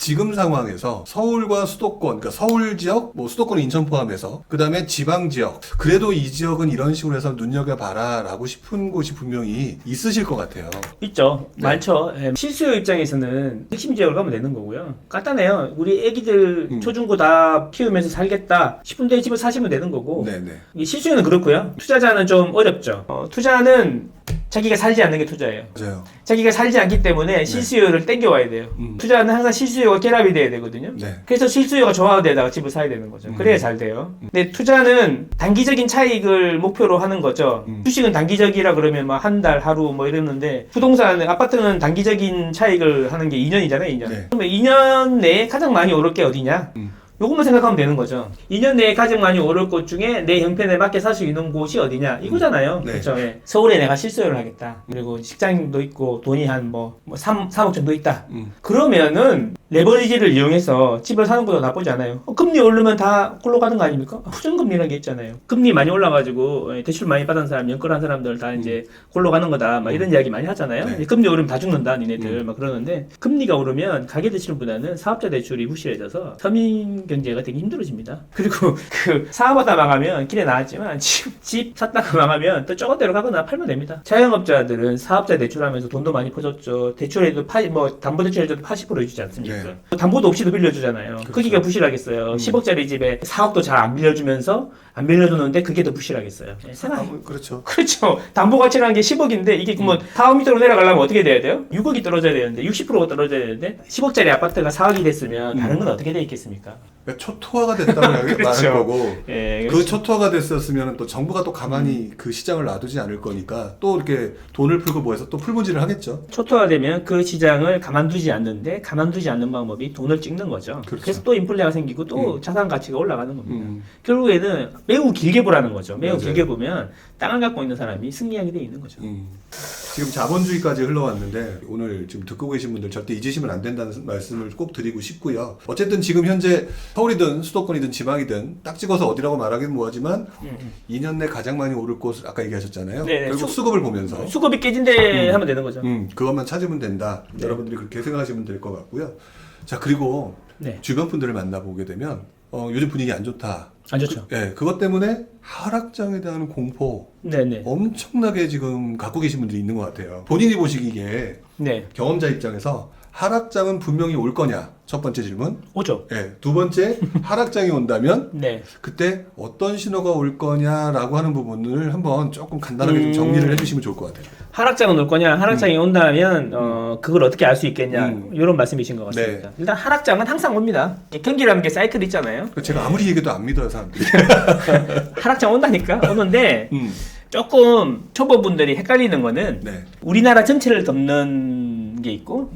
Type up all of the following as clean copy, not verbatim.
지금 상황에서 서울과 수도권, 그러니까 서울 지역, 뭐 수도권 인천 포함해서 그 다음에 지방 지역, 그래도 이 지역은 이런 식으로 해서 눈여겨봐라라고 싶은 곳이 분명히 있으실 것 같아요. 있죠. 네. 많죠. 예. 실수요 입장에서는 핵심 지역을 가면 되는 거고요. 간단해요. 우리 애기들 초중고 다 키우면서 살겠다 싶은데 집을 사시면 되는 거고. 네네. 이 실수요는 그렇고요. 투자자는 좀 어렵죠. 투자는 자기가 살지 않는 게 투자예요. 맞아요. 자기가 살지 않기 때문에 실수요를 땡겨와야 돼요. 투자는 항상 실수요가 결합이 돼야 되거든요. 네. 그래서 실수요가 좋아되다가 집을 사야 되는 거죠. 그래야 잘 돼요. 근데 투자는 단기적인 차익을 목표로 하는 거죠. 주식은 단기적이라 그러면 막 한 달, 하루 뭐 이러는데 부동산, 아파트는 단기적인 차익을 하는 게 2년이잖아요, 2년. 네. 그러면 2년 내에 가장 많이 오를 게 어디냐? 요것만 생각하면 되는 거죠. 2년 내에 가장 많이 오를 곳 중에 내 형편에 맞게 살 수 있는 곳이 어디냐? 이거잖아요. 네. 그렇죠. 예. 서울에 내가 실수요를 하겠다. 그리고 직장도 있고 돈이 한 3억 정도 있다. 그러면은 레버리지를 이용해서 집을 사는 것도 나쁘지 않아요. 금리 오르면 다 홀로 가는 거 아닙니까? 후정금리라는 게 있잖아요. 금리 많이 올라가지고 대출 많이 받은 사람, 연끌한 사람들 다 이제 홀로 가는 거다. 막 이런 이야기 많이 하잖아요. 네. 금리 오르면 다 죽는다, 니네들. 막 그러는데 금리가 오르면 가계 대출보다는 사업자 대출이 부실해져서 서민 경제가 되게 힘들어집니다. 그리고 그 사업하다 망하면 길에 나왔지만 집 샀다가 망하면 또 저건 대로 가거나 팔면 됩니다. 자영업자들은 사업자 대출하면서 돈도 많이 퍼줬죠. 대출에도 담보대출에도 80% 해주지 않습니까? 네. 담보도 없이도 빌려주잖아요. 그렇죠. 크기가 부실하겠어요. 10억짜리 집에 4억도 잘 안 빌려주면서 안 빌려주는데 그게 더 부실하겠어요. 그렇죠. 그렇죠. 담보 가치라는 게 10억인데 이게 그러면 4억 밑으로 내려가려면 어떻게 돼야 돼요? 6억이 떨어져야 되는데 60%가 떨어져야 되는데 10억짜리 아파트가 4억이 됐으면 다른 건 어떻게 돼 있겠습니까? 그러니까 초토화가 됐다고 그렇죠. 말할 거고 예, 그 초토화가 됐었으면 또 정부가 또 가만히 그 시장을 놔두지 않을 거니까 또 이렇게 돈을 풀고 뭐 해서 또 풀문지를 하겠죠. 초토화되면 그 시장을 가만두지 않는데 가만두지 않는 방법이 돈을 찍는 거죠. 그렇죠. 그래서 또 인플레가 생기고 또 자산 가치가 올라가는 겁니다. 결국에는 매우 길게 보라는 거죠. 매우 맞아요. 길게 보면 땅을 갖고 있는 사람이 승리하게 돼 있는 거죠. 지금 자본주의까지 흘러왔는데 오늘 지금 듣고 계신 분들 절대 잊으시면 안 된다는 말씀을 꼭 드리고 싶고요. 어쨌든 지금 현재 서울이든 수도권이든 지방이든 딱 찍어서 어디라고 말하기는 뭐하지만 2년 내 가장 많이 오를 곳을 아까 얘기하셨잖아요. 네네. 결국 수급을 보면서 수급이 깨진데 하면 되는 거죠. 그것만 찾으면 된다. 네. 여러분들이 그렇게 생각하시면 될 것 같고요. 자, 그리고 네. 주변 분들을 만나보게 되면 요즘 분위기 안 좋다. 안 좋죠. 그것 때문에 하락장에 대한 공포 네네. 엄청나게 지금 갖고 계신 분들이 있는 것 같아요. 본인이 보시기에 네. 경험자 입장에서 하락장은 분명히 올 거냐? 첫 번째 질문. 오죠. 두 번째, 하락장이 온다면 네. 그때 어떤 신호가 올 거냐라고 하는 부분을 한번 조금 간단하게 좀 정리를 해주시면 좋을 것 같아요. 하락장은 올 거냐? 하락장이 온다면 그걸 어떻게 알 수 있겠냐? 이런 말씀이신 것 같습니다. 네. 일단 하락장은 항상 옵니다. 경기라는 게 사이클 있잖아요. 제가 아무리 얘기해도 안 믿어요, 사람들이. 하락장 온다니까 오는데 조금 초보분들이 헷갈리는 거는 네. 우리나라 전체를 덮는 게 있고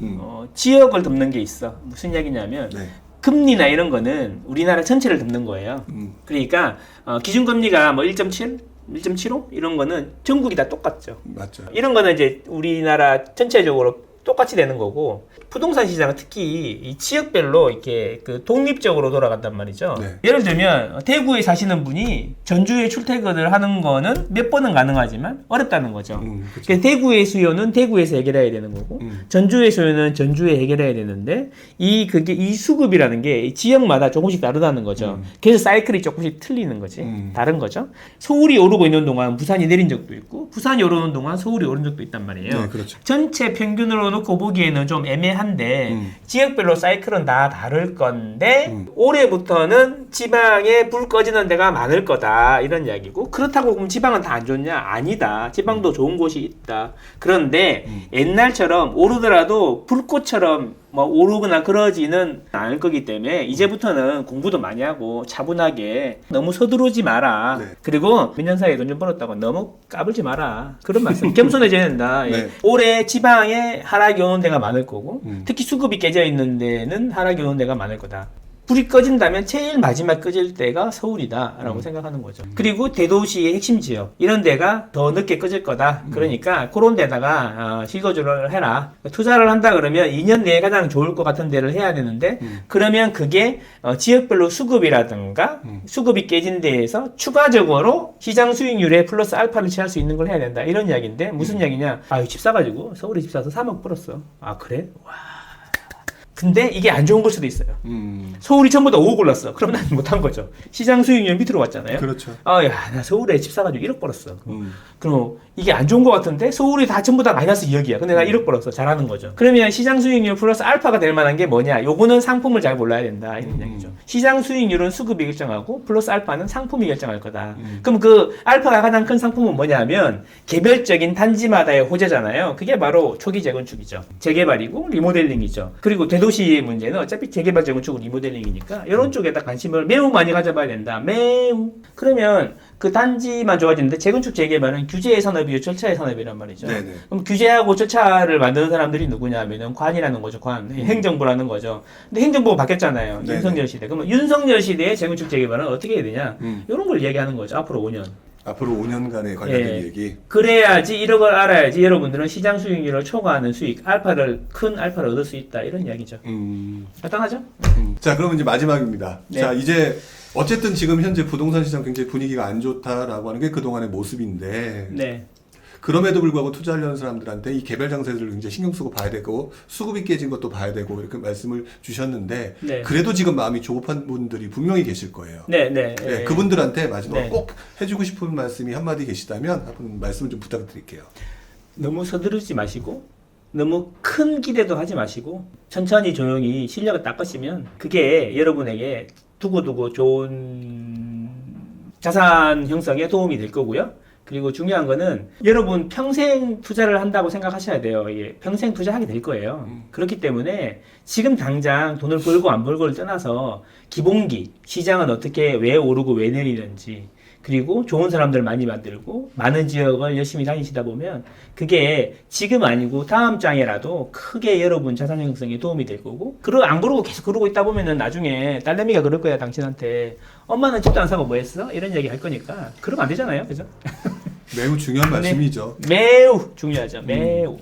지역을 덮는 게 있어. 무슨 이야기냐면 네. 금리나 이런 거는 우리나라 전체를 덮는 거예요. 그러니까 기준금리가 뭐 1.7, 1.75 이런 거는 전국이 다 똑같죠. 맞죠. 이런 거는 이제 우리나라 전체적으로 똑같이 되는 거고 부동산 시장은 특히 이 지역별로 이렇게 그 독립적으로 돌아간단 말이죠. 네. 예를 들면 대구에 사시는 분이 전주에 출퇴근을 하는 거는 몇 번은 가능하지만 어렵다는 거죠. 그쵸. 그래서 대구의 수요는 대구에서 해결해야 되는 거고 전주의 수요는 전주에 해결해야 되는데 이 수급이라는 게 지역마다 조금씩 다르다는 거죠. 그래서 사이클이 조금씩 틀리는 거지. 다른 거죠. 서울이 오르고 있는 동안 부산이 내린 적도 있고 부산이 오르는 동안 서울이 오른 적도 있단 말이에요. 네, 그렇죠. 전체 평균으로 놓고 보기에는 좀 애매한데 지역별로 사이클은 다 다를 건데 올해부터는 지방에 불 꺼지는 데가 많을 거다 이런 이야기고 그렇다고 그럼 지방은 다 안 좋냐? 아니다. 지방도 좋은 곳이 있다. 그런데 옛날처럼 오르더라도 불꽃처럼 뭐 오르거나 그러지는 않을 거기 때문에 이제부터는 공부도 많이 하고 차분하게 너무 서두르지 마라. 네. 그리고 몇 년 사이에 돈 좀 벌었다고 너무 까불지 마라. 그런 말씀. 겸손해져야 된다. 네. 올해 지방에 하락이 오는 데가 많을 거고 특히 수급이 깨져 있는 데는 하락이 오는 데가 많을 거다. 불이 꺼진다면 제일 마지막 꺼질 때가 서울이다라고 생각하는 거죠. 그리고 대도시의 핵심 지역 이런 데가 더 늦게 꺼질 거다. 그러니까 그런 데다가 실거주를 해라. 투자를 한다 그러면 2년 내에 가장 좋을 것 같은 데를 해야 되는데 그러면 그게 지역별로 수급이라든가 수급이 깨진 데에서 추가적으로 시장 수익률에 플러스 알파를 취할 수 있는 걸 해야 된다. 이런 이야기인데 무슨 이야기냐? 집 사가지고 서울에 집 사서 3억 벌었어. 아 그래? 와. 근데 이게 안 좋은 걸 수도 있어요. 서울이 전부 다 5억 올랐어. 그럼 난 못한 거죠. 시장 수익률 밑으로 왔잖아요. 그렇죠. 나 서울에 집 사가지고 1억 벌었어. 그럼 이게 안 좋은 것 같은데 서울이 다 전부 다 마이너스 2억이야. 근데 나 1억 벌었어. 잘하는 거죠. 그러면 시장 수익률 플러스 알파가 될 만한 게 뭐냐? 요거는 상품을 잘 몰라야 된다. 이런 얘기죠. 시장 수익률은 수급이 결정하고 플러스 알파는 상품이 결정할 거다. 그럼 그 알파가 가장 큰 상품은 뭐냐면 개별적인 단지마다의 호재잖아요. 그게 바로 초기 재건축이죠. 재개발이고 리모델링이죠. 그리고 대도시의 문제는 어차피 재개발 재건축 리모델링이니까 이런 쪽에다 관심을 매우 많이 가져봐야 된다. 매우. 그러면 그 단지만 좋아지는데 재건축 재개발은 규제의 산업이요 절차의 산업이란 말이죠. 네네. 그럼 규제하고 절차를 만드는 사람들이 누구냐면은 관이라는 거죠. 관. 행정부라는 거죠. 근데 행정부가 바뀌었잖아요. 네네. 윤석열 시대. 그러면 윤석열 시대의 재건축 재개발은 어떻게 해야 되냐? 이런 걸 얘기하는 거죠. 앞으로 5년. 앞으로 5년간에 관련된 예. 얘기. 그래야지 이런 걸 알아야지 여러분들은 시장 수익률을 초과하는 수익, 큰 알파를 얻을 수 있다. 이런 이야기죠. 간단하죠? 자, 그러면 이제 마지막입니다. 네. 자, 이제 어쨌든 지금 현재 부동산 시장 굉장히 분위기가 안 좋다라고 하는 게 그동안의 모습인데 네. 그럼에도 불구하고 투자하려는 사람들한테 이 개별 장세들을 굉장히 신경 쓰고 봐야 되고 수급이 깨진 것도 봐야 되고 이렇게 말씀을 주셨는데 네. 그래도 지금 마음이 조급한 분들이 분명히 계실 거예요. 네, 네. 네, 그분들한테 마지막으로 네. 꼭 해주고 싶은 말씀이 한마디 계시다면 한번 말씀을 좀 부탁드릴게요. 너무 서두르지 마시고 너무 큰 기대도 하지 마시고 천천히 조용히 실력을 닦으시면 그게 여러분에게 두고두고 좋은 자산 형성에 도움이 될 거고요. 그리고 중요한 거는 여러분 평생 투자를 한다고 생각하셔야 돼요. 이게 평생 투자하게 될 거예요. 그렇기 때문에 지금 당장 돈을 벌고 안 벌고를 떠나서 기본기, 시장은 어떻게 왜 오르고 왜 내리는지 그리고 좋은 사람들 많이 만들고 많은 지역을 열심히 다니시다 보면 그게 지금 아니고 다음 장에라도 크게 여러분 자산 형성에 도움이 될 거고 안 그러고 계속 그러고 있다 보면은 나중에 딸내미가 그럴 거야 당신한테 엄마는 집도 안 사고 뭐 했어? 이런 얘기 할 거니까 그러면 안 되잖아요. 그죠? 매우 중요한 네. 말씀이죠. 매우 중요하죠. 매우.